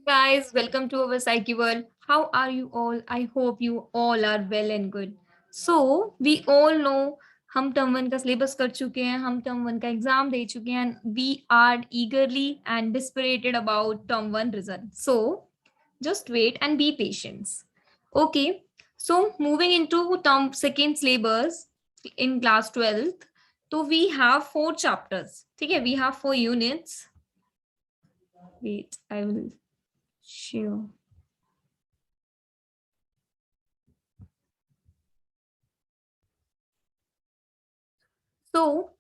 guys, welcome to our Psyche World. How are you all? I hope you all are well and good. So, we all know हम term one का syllabus कर चुके हैं, हम term one का exam दे चुके हैं, we are eagerly and dispirited about term one result. So, just wait and be patient. Okay, so moving into term second syllabus in class 12th, so we have 4 chapters. ठीक है, we have 4 units. Wait, I will share. So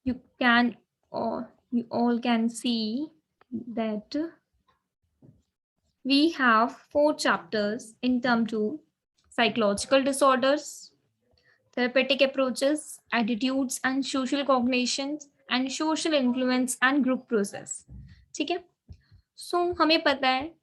you can or you all can see that we have 4 chapters in term 2: psychological disorders, therapeutic approaches, attitudes and social cognitions, and social influence and group process. ठीक है, so हमें पता है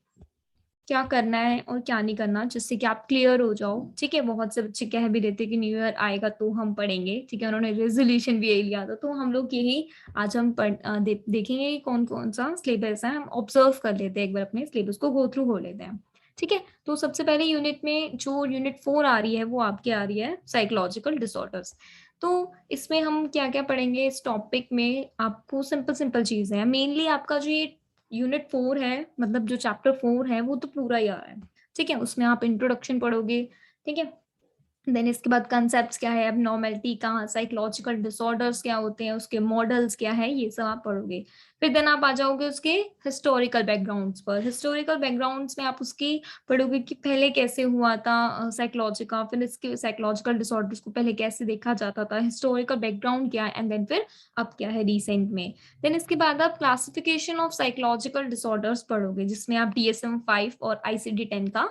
क्या करना है और क्या नहीं करना, जिससे कि आप क्लियर हो जाओ. ठीक है, बहुत से बच्चे कह भी देते कि न्यू ईयर आएगा तो हम पढ़ेंगे. ठीक है, उन्होंने रेजोल्यूशन भी यही लिया था. तो हम लोग यही आज हम देखेंगे कि कौन कौन सा सिलेबस है. हम ऑब्जर्व कर लेते हैं, एक बार अपने सिलेबस को गो थ्रू हो लेते हैं. ठीक है, तो सबसे पहले यूनिट में जो यूनिट 4 आ रही है वो आपकी आ रही है साइकोलॉजिकल डिसऑर्डर्स. तो इसमें हम क्या क्या पढ़ेंगे इस टॉपिक में, आपको सिंपल सिंपल चीजें हैं. मेनली आपका जो ये यूनिट 4 है, मतलब जो चैप्टर 4 है वो तो पूरा ही आ रहा है. ठीक है, उसमें आप इंट्रोडक्शन पढ़ोगे. ठीक है, देन इसके बाद कंसेप्ट्स क्या है, एबनॉर्मेलिटी कहाँ, साइकोलॉजिकल डिसऑर्डर्स क्या होते हैं, उसके मॉडल्स क्या है, ये सब आप पढ़ोगे. फिर देन आप आ जाओगे उसके हिस्टोरिकल बैकग्राउंड्स पर. हिस्टोरिकल बैकग्राउंड्स में आप उसकी पढ़ोगे कि पहले कैसे हुआ था साइकोलॉजी का, फिर इसके साइकोलॉजिकल डिसऑर्डर्स को पहले कैसे देखा जाता था, हिस्टोरिकल बैकग्राउंड क्या है, एंड देन फिर अब क्या है रिसेंट में. देन इसके बाद आप क्लासिफिकेशन ऑफ साइकोलॉजिकल डिसऑर्डर्स पढ़ोगे, जिसमें आप DSM-5 और ICD-10 का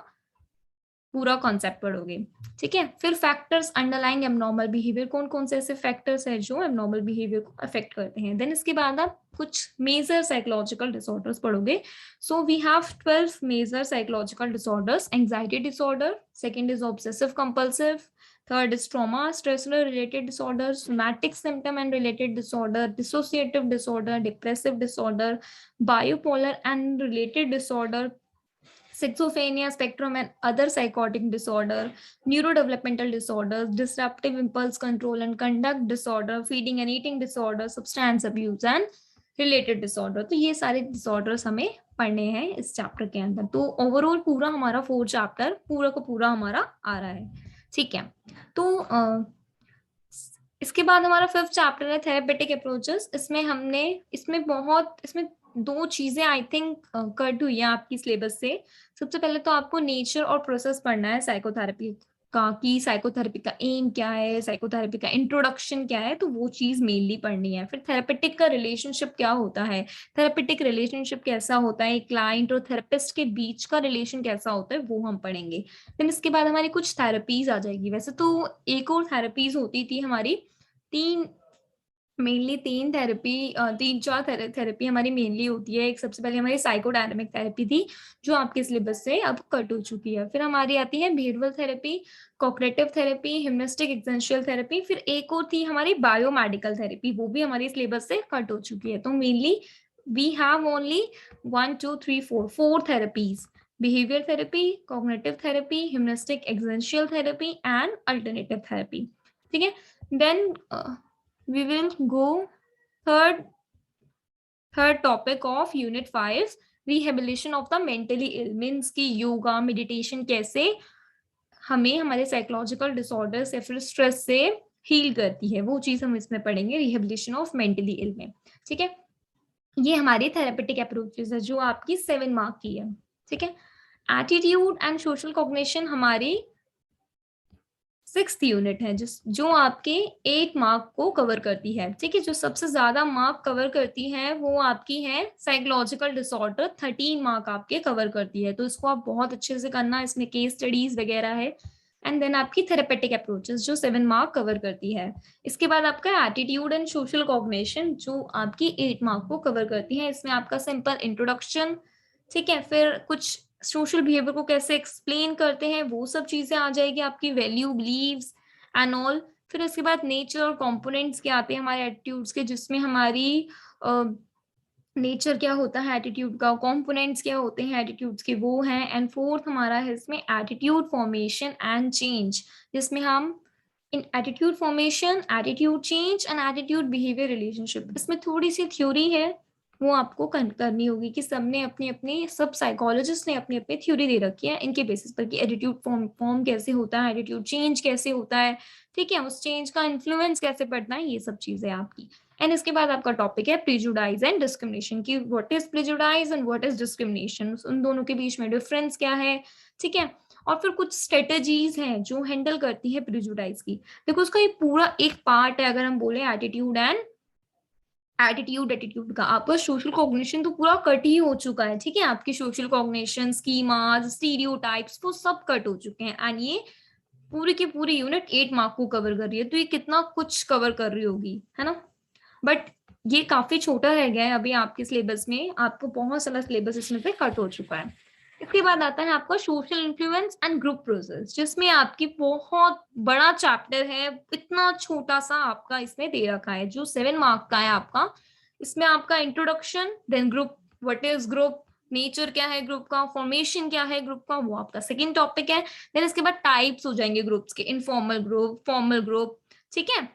पूरा कॉन्सेप्ट पढ़ोगे. ठीक है, फिर फैक्टर्स अंडरलाइंग एबनॉर्मल बिहेवियर, कौन कौन से ऐसे फैक्टर्स हैं जो एबनॉर्मल बिहेवियर को अफेक्ट करते हैं. देन इसके बाद आप कुछ मेजर साइकोलॉजिकल डिसऑर्डर्स पढ़ोगे. So we have 12 major psychological disorders. Anxiety disorder, second is obsessive compulsive, third is trauma stress related disorder, somatic symptom and related disorder, dissociative disorder, depressive disorder, bipolar and related disorder, schizophrenia spectrum and other psychotic disorder, neurodevelopmental disorders, disruptive impulse control and conduct disorder, feeding and eating disorder, substance abuse and related disorder. तो ये सारे disorders हमें पढ़ने हैं इस chapter के अंदर. तो ओवरऑल पूरा हमारा 4 चैप्टर पूरा का पूरा हमारा आ रहा है. ठीक है, तो इसके बाद हमारा 5th चैप्टर है थेरेपेटिक अप्रोचेस. इसमें 2 चीजें आई थिंक कट हुई है आपकी सिलेबस से. सबसे पहले तो आपको नेचर और प्रोसेस पढ़ना है साइकोथेरेपी का, कि साइकोथेरेपी का एम क्या है, साइकोथेरेपी का इंट्रोडक्शन क्या है, तो वो चीज मेनली पढ़नी है. फिर थेरेपेटिक का रिलेशनशिप क्या होता है, थेरेपेटिक रिलेशनशिप कैसा होता है, क्लाइंट और थेरेपिस्ट के बीच का रिलेशन कैसा होता है, वो हम पढ़ेंगे. देन इसके बाद हमारी कुछ थेरेपीज आ जाएगी. वैसे तो एक और थेरेपीज होती थी हमारी, तीन मेनली 3 थेरेपी हमारी मेनली होती है. एक सबसे पहले हमारी साइकोडायनेमिक थेरेपी थी जो आपके सिलेबस से अब कट हो चुकी है. फिर हमारी आती है behavioural therapy, cognitive therapy, humanistic existential therapy. फिर एक और थी हमारी बायोमेडिकल थेरेपी, वो भी हमारी सिलेबस से कट हो चुकी है. तो mainly we have only 1 2 3 4 therapies: behavior therapy, cognitive therapy, humanistic existential therapy and alternative therapy. ठीक है, then we will go third topic of unit 5, rehabilitation of the mentally ill. Means की yoga meditation कैसे हमें हमारे साइकोलॉजिकल डिसऑर्डर्स या फिर stress से heal करती है, वो चीज हम इसमें पढ़ेंगे रिहेबिलिटेशन ऑफ मेंटली इल में. ठीक है, ये हमारी थेरेपेटिक अप्रोचेस है जो आपकी 7 मार्क की है. ठीक है, एटीट्यूड एंड सोशल कॉग्निशन हमारी 6th यूनिट है, जो आपके 8 मार्क को कवर करती है. ठीक है, जो सबसे ज्यादा मार्क कवर करती है वो आपकी है साइकोलॉजिकल डिसऑर्डर, 13 मार्क आपके कवर करती है. तो इसको आप बहुत अच्छे से करना, इसमें केस स्टडीज वगैरह है. एंड देन आपकी थेरेपेटिक अप्रोचेस जो 7 मार्क कवर करती है. इसके बाद आपका एटीट्यूड एंड सोशल कॉग्निशन जो आपकी 8 मार्क को कवर करती है. इसमें आपका सिंपल इंट्रोडक्शन, ठीक है, फिर कुछ सोशल बिहेवियर को कैसे एक्सप्लेन करते हैं वो सब चीजें आ जाएगी आपकी, वैल्यू बिलीव्स एंड ऑल. फिर इसके बाद नेचर और कंपोनेंट्स के आते हैं हमारे एटीट्यूड्स के, जिसमें हमारी नेचर क्या होता है एटीट्यूड का, कंपोनेंट्स क्या होते हैं एटीट्यूड्स के, वो हैं। एंड फोर्थ हमारा है इसमें एटीट्यूड फॉर्मेशन एंड चेंज, जिसमें हम इन attitude formation, attitude change and attitude behaviour relationship, इसमें थोड़ी सी थ्योरी है वो आपको करनी होगी कि सबने अपनी अपनी, सब साइकोलॉजिस्ट ने अपनी अपनी थ्योरी दे रखी है इनके बेसिस पर कि एटीट्यूड फॉर्म कैसे होता है, एटीट्यूड चेंज कैसे होता है, ठीक है, उस चेंज का इन्फ्लुएंस कैसे पड़ता है, ये सब चीजें आपकी। एंड इसके बाद आपका टॉपिक है प्रिजुडाइज एंड डिस्क्रिमिनेशन, की what is prejudice and what is discrimination, उन दोनों के बीच में डिफरेंस क्या है, ठीक है। और फिर कुछ स्ट्रेटेजीज हैं जो हैंडल करती है प्रिजुडाइज की। देखो उसका ये पूरा एक पार्ट है, अगर हम बोले एटीट्यूड एंड एटीट्यूड का आपका सोशल कॉग्निशन तो पूरा कट ही हो चुका है, ठीक है, आपकी सोशल कॉग्निशन, स्कीमास, स्टीरियोटाइप्स वो सब कट हो चुके हैं। एंड ये पूरी की पूरी यूनिट 8 मार्क को कवर कर रही है, तो ये कितना कुछ कवर कर रही होगी, है ना। बट ये काफी छोटा रह गया है अभी आपके सिलेबस में, आपको बहुत सारा सिलेबस इसमें से कट हो चुका है। इसके बाद आता है आपका social influence and group process, जिसमें आपकी बहुत बड़ा चैप्टर है, इतना छोटा सा आपका इसमें दे रखा है जो 7 मार्क का है आपका। इसमें आपका introduction, then group, what is group, nature क्या है ग्रुप का, फॉर्मेशन क्या है ग्रुप का, वो आपका सेकंड टॉपिक है। देन इसके बाद टाइप्स हो जाएंगे ग्रुप्स के, इनफॉर्मल ग्रुप, फॉर्मल ग्रुप, ठीक है,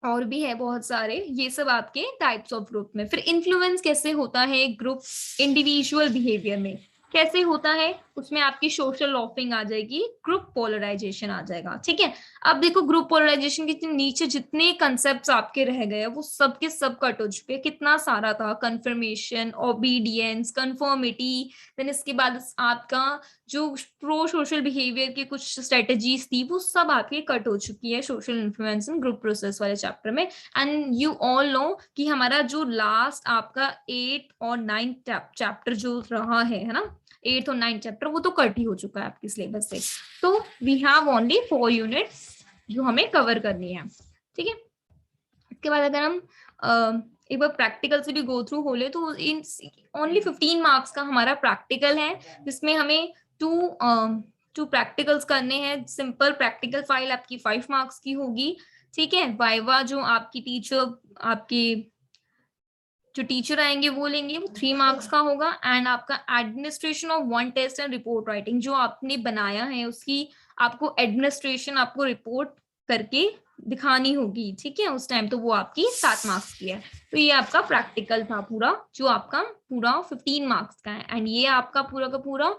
और भी है बहुत सारे, ये सब आपके टाइप्स ऑफ ग्रुप में। फिर इन्फ्लुएंस कैसे होता है ग्रुप इंडिविजुअल बिहेवियर में, कैसे होता है, उसमें आपकी सोशल लॉफिंग आ जाएगी, ग्रुप पोलराइजेशन आ जाएगा, ठीक है। अब देखो ग्रुप पोलराइजेशन के नीचे जितने कंसेप्ट आपके रह गए वो सब के सब कट हो चुके हैं, कितना सारा था, कंफर्मेशन, ओबीडियंस, कंफर्मिटी, देन इसके बाद आपका जो प्रो सोशल बिहेवियर की कुछ स्ट्रेटेजीज थी वो सब आपके कट हो चुकी है social influence and group process वाले चैप्टर में। एंड यू ऑल नो कि हमारा जो लास्ट आपका 8 और 9 चैप्टर जो रहा है ना, 8th और 9th चैप्टर, वो तो कट ही हो चुका है आपके सिलेबस से। तो वी हैव ओनली 4 यूनिट्स जो हमें कवर करनी है, ठीक है। इसके बाद अगर हम एक बार प्रैक्टिकल से भी गो थ्रू हो ले तो इन ओनली 15 मार्क्स का हमारा प्रैक्टिकल है, जिसमें हमें टू प्रैक्टिकल्स करने हैं। सिंपल प्रैक्टिकल फाइल आपकी 5 मार्क्स की होगी, ठीक है। वाइवा जो आपकी टीचर, आपकी जो टीचर आएंगे वो लेंगे, वो 3 मार्क्स का होगा। एंड आपका administration of 1 test and report writing, जो आपने बनाया है उसकी आपको एडमिनिस्ट्रेशन, आपको रिपोर्ट करके दिखानी होगी, ठीक है, उस टाइम, तो वो आपकी 7 मार्क्स की है। तो ये आपका प्रैक्टिकल था पूरा, जो आपका पूरा 15 मार्क्स का है। एंड ये आपका पूरा का पूरा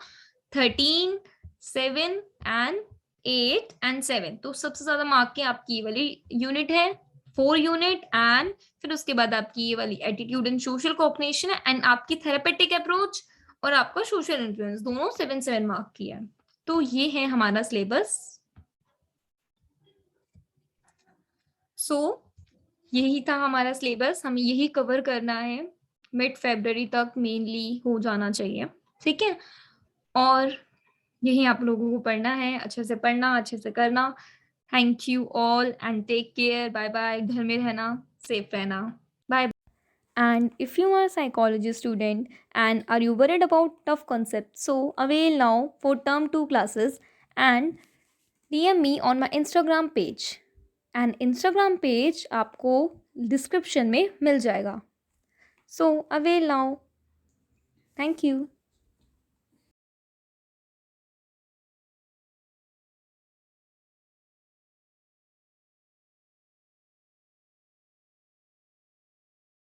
13, 7 एंड 8 एंड 7, तो सबसे ज्यादा मार्क की आपकी ये वाली यूनिट है, 4 यूनिट। एंड फिर उसके बाद आपकी ये वाली एटीट्यूड एंड सोशल कॉग्निशन है, एंड आपकी थेरेपेटिक अप्रोच और आपका सोशल इन्फ्लुएंस, दोनों 7 मार्क की है। तो ये है हमारा सिलेबस। सो यही था हमारा सिलेबस, हमें यही कवर करना है, मिड February तक मेनली हो जाना चाहिए, ठीक है। और यही आप लोगों को पढ़ना है, अच्छे से पढ़ना, अच्छे से करना। Thank you all and take care, bye bye, घर में रहना, सेफ रहना, bye. And if you are a psychology student and are you worried about tough concepts, so avail now for term 2 classes and DM me on my Instagram page. And Instagram page आपको description में मिल जाएगा. So avail now. Thank you.